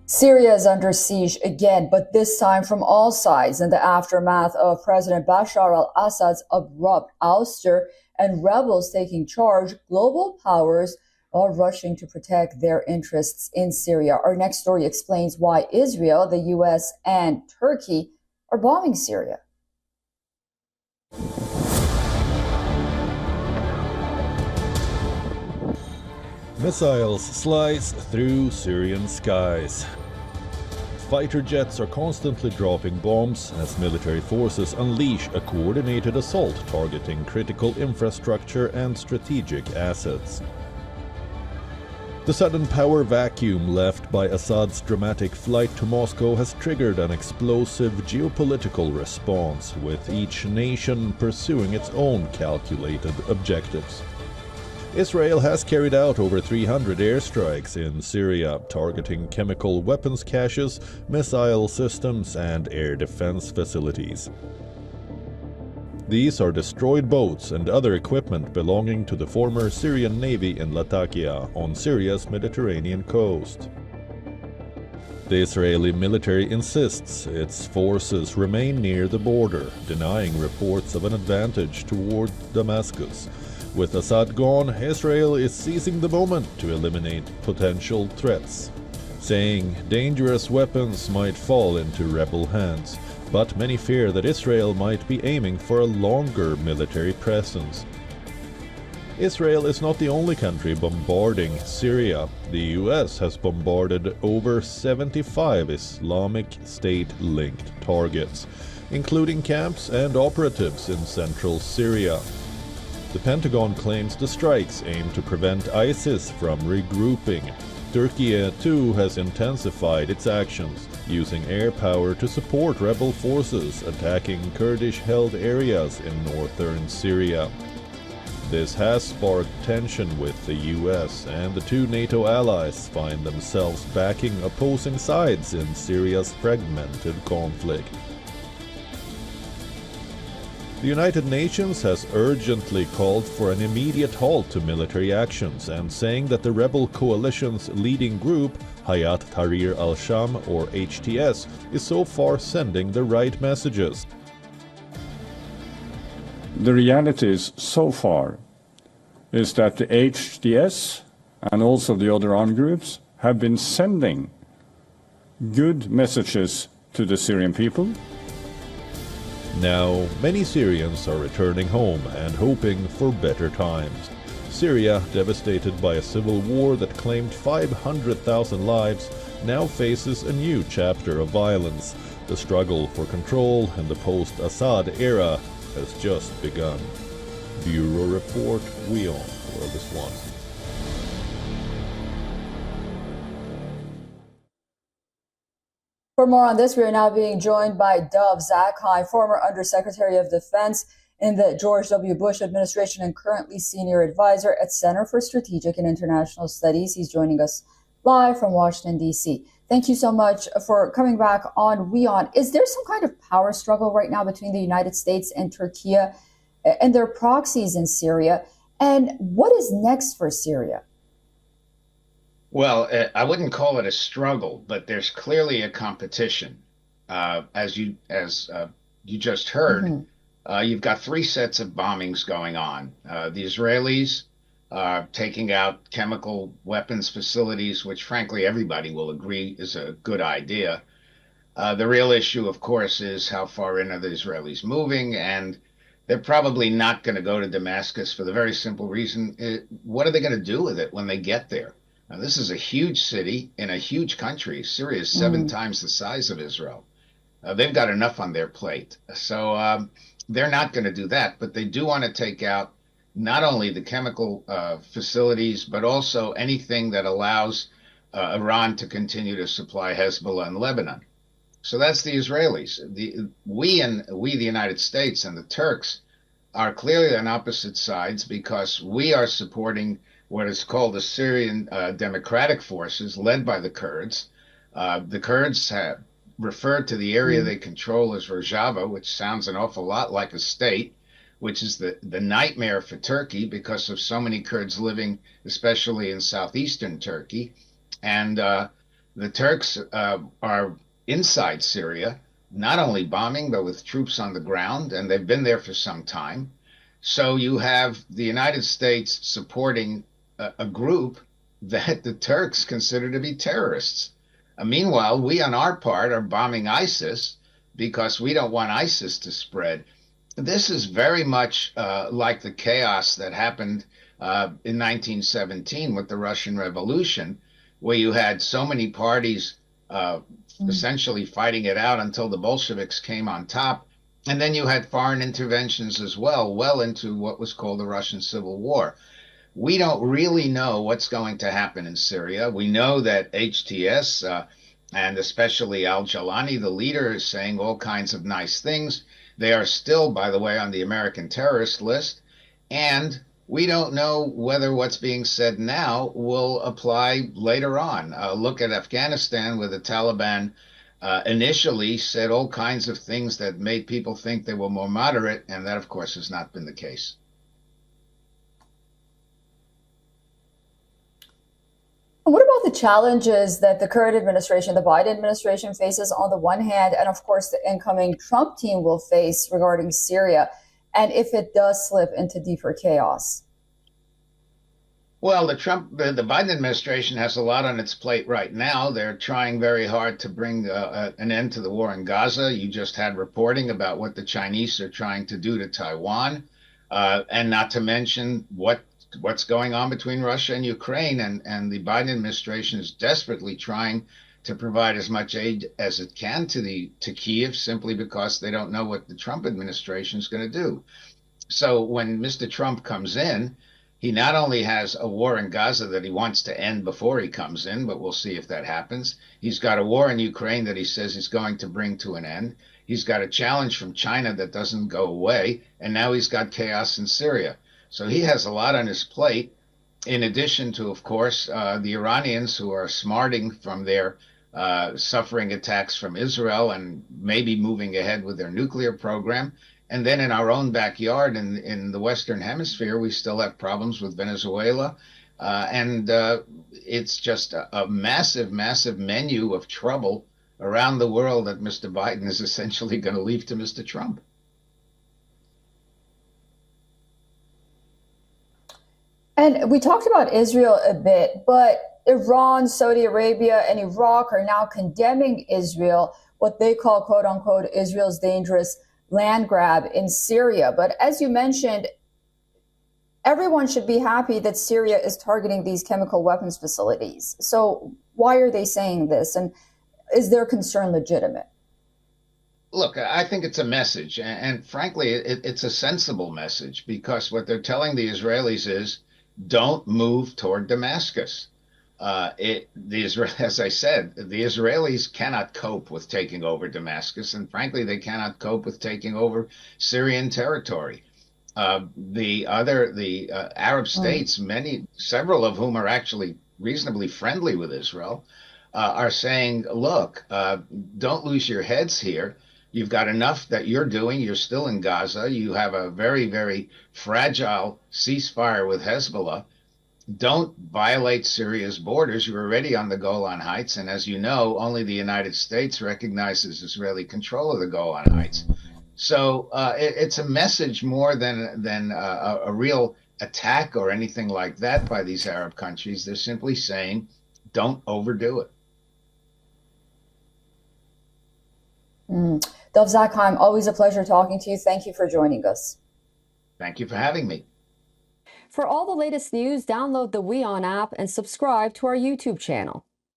Syria is under siege again, but this time from all sides in the aftermath of President Bashar al-Assad's abrupt ouster and rebels taking charge. Global powers are rushing to protect their interests in Syria. Our next story explains why Israel, the US, and Turkey are bombing Syria. Missiles slice through Syrian skies. Fighter jets are constantly dropping bombs as military forces unleash a coordinated assault targeting critical infrastructure and strategic assets. The sudden power vacuum left by Assad's dramatic flight to Moscow has triggered an explosive geopolitical response, with each nation pursuing its own calculated objectives. Israel has carried out over 300 airstrikes in Syria, targeting chemical weapons caches, missile systems, and air defense facilities. These are destroyed boats and other equipment belonging to the former Syrian Navy in Latakia on Syria's Mediterranean coast. The Israeli military insists its forces remain near the border, denying reports of an advantage toward Damascus. With Assad gone, Israel is seizing the moment to eliminate potential threats, saying dangerous weapons might fall into rebel hands, but many fear that Israel might be aiming for a longer military presence. Israel is not the only country bombarding Syria. The US has bombarded over 75 Islamic State-linked targets, including camps and operatives in central Syria. The Pentagon claims the strikes aim to prevent ISIS from regrouping. Turkey, too, has intensified its actions, using air power to support rebel forces attacking Kurdish-held areas in northern Syria. This has sparked tension with the US, and the two NATO allies find themselves backing opposing sides in Syria's fragmented conflict. The United Nations has urgently called for an immediate halt to military actions and saying that the rebel coalition's leading group, Hayat Tahrir al-Sham or HTS, is so far sending the right messages. The reality is, so far, is that the HTS and also the other armed groups have been sending good messages to the Syrian people. Now, many Syrians are returning home and hoping for better times. Syria, devastated by a civil war that claimed 500,000 lives, now faces a new chapter of violence. The struggle for control in the post-Assad era has just begun. Bureau Report, WION The World is One. For more on this, we are now being joined by Dov Zakheim, former Undersecretary of Defense in the George W. Bush administration and currently senior advisor at Center for Strategic and International Studies. He's joining us live from Washington, D.C. Thank you so much for coming back on WION. Is there some kind of power struggle right now between the United States and Turkey and their proxies in Syria? And what is next for Syria? Well, I wouldn't call it a struggle, but there's clearly a competition. As you just heard, you've got three sets of bombings going on. The Israelis taking out chemical weapons facilities, which frankly everybody will agree is a good idea. The real issue, of course, is how far in are the Israelis moving, and they're probably not going to go to Damascus for the very simple reason, what are they going to do with it when they get there? Now, this is a huge city in a huge country. Syria is 7 times the size of Israel. They've got enough on their plate. So they're not going to do that, but they do want to take out not only the chemical facilities, but also anything that allows Iran to continue to supply Hezbollah in Lebanon. So that's the Israelis. We, the United States and the Turks, are clearly on opposite sides because we are supporting what is called the Syrian Democratic Forces, led by the Kurds. The Kurds have referred to the area they control as Rojava, which sounds an awful lot like a state, which is the nightmare for Turkey because of so many Kurds living, especially in southeastern Turkey. And The Turks are inside Syria, not only bombing, but with troops on the ground, and they've been there for some time. So you have the United States supporting a group that the Turks consider to be terrorists. Meanwhile, we on our part are bombing ISIS because we don't want ISIS to spread. This is very much like the chaos that happened in 1917 with the Russian Revolution, where you had so many parties essentially fighting it out until the Bolsheviks came on top. And then you had foreign interventions as well into what was called the Russian Civil War. We don't really know what's going to happen in Syria. We know that HTS and especially al-Jawlani, the leader, is saying all kinds of nice things. They are still, by the way, on the American terrorist list. And we don't know whether what's being said now will apply later on. Look at Afghanistan, where the Taliban initially said all kinds of things that made people think they were more moderate, and that, of course, has not been the case. What about the challenges that the current administration, the Biden administration, faces on the one hand, and of course the incoming Trump team will face regarding Syria, and if it does slip into deeper chaos? Well, the Biden administration has a lot on its plate right now. They're trying very hard to bring an end to the war in Gaza. You just had reporting about what the Chinese are trying to do to Taiwan, and not to mention what's going on between Russia and Ukraine. And the Biden administration is desperately trying to provide as much aid as it can to Kyiv, simply because they don't know what the Trump administration is going to do. So when Mr. Trump comes in, he not only has a war in Gaza that he wants to end before he comes in, but we'll see if that happens. He's got a war in Ukraine that he says he's going to bring to an end. He's got a challenge from China that doesn't go away. And now he's got chaos in Syria. So he has a lot on his plate, in addition to, of course, the Iranians, who are smarting from their suffering attacks from Israel and maybe moving ahead with their nuclear program. And then in our own backyard in the Western Hemisphere, we still have problems with Venezuela. And it's just a massive, massive menu of trouble around the world that Mr. Biden is essentially going to leave to Mr. Trump. And we talked about Israel a bit, but Iran, Saudi Arabia, and Iraq are now condemning Israel, what they call, quote unquote, Israel's dangerous land grab in Syria. But as you mentioned, everyone should be happy that Syria is targeting these chemical weapons facilities. So why are they saying this? And is their concern legitimate? Look, I think it's a message. And frankly, it's a sensible message, because what they're telling the Israelis is, don't move toward Damascus. As I said, the Israelis cannot cope with taking over Damascus, and frankly, they cannot cope with taking over Syrian territory. The Arab states, several of whom are actually reasonably friendly with Israel, are saying, look, don't lose your heads here. You've got enough that you're doing. You're still in Gaza. You have a very, very fragile ceasefire with Hezbollah. Don't violate Syria's borders. You're already on the Golan Heights. And as you know, only the United States recognizes Israeli control of the Golan Heights. So it's a message more than a real attack or anything like that by these Arab countries. They're simply saying, don't overdo it. Dov Zakheim, always a pleasure talking to you. Thank you for joining us. Thank you for having me. For all the latest news, download the WION app and subscribe to our YouTube channel.